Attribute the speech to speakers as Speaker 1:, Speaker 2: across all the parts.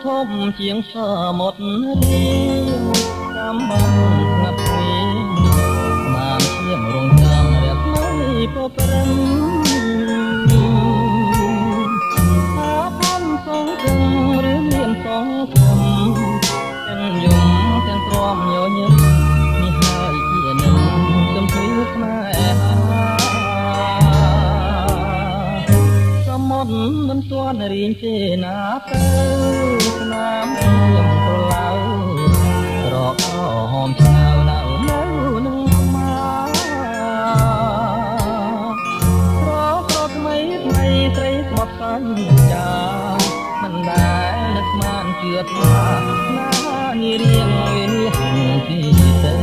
Speaker 1: ធំជាងសមុទ្ររៀងតាមបានស្ងាត់ស្ងៀមបានឈាមរងចាំរះថ្មីពព្រឹងថាផំសងគំឬមានសងគំទាំងយំទាំងទ្រាំញញឹមនេះហើយជានឹងចំជឿស្នេហាសមុទ្រមិនទាន់រៀងទេណាទៅស្នាមខ្ញុំប្រឡៅរកហមឆ្ងៅនៅនឹងស្មារកថ្មីថ្មីស្រីស្មត់សញ្ចាមិនដែលនឹកស្មានជឿថាណានារៀងវិនិច្ឆ័យពីទេ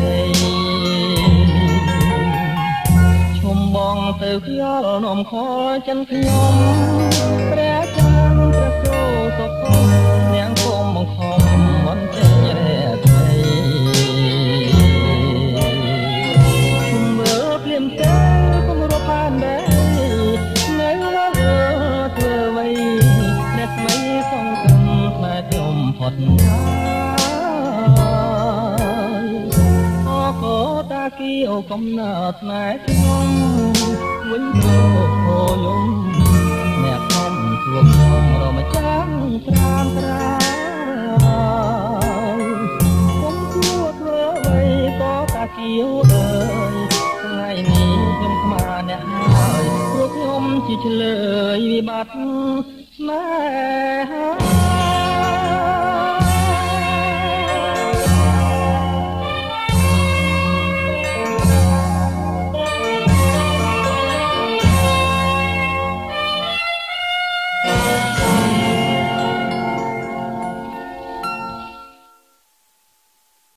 Speaker 1: ឈុំបងទៅខ្យល់នំខចិនខ្ញុំព្រះចានព្រះគោសុខនាងគុំបង្ខំមិនចេញរែថ្មីឈុំមើលភ្លាមទៅគុំរកបានដែរនៅលើធ្វើអ្វីអ្នកថ្មីសងគំស្នេហ៍ខ្ញុំផុតតាគីអូកំណើស្នេហ៍ខ្ញុំវិញទៅហូយំអ្នកខំជួបខ្ញុំរមចាំត្រាំត្រាខ្ញុំគួរធ្វើអ្វីក៏តាគីអូអើយថ្ងៃនេះខ្ញុំខ្មាស់អ្នកហើយព្រោះខ្ញុំជាឆ្លើយវិបត្តិស្នេហា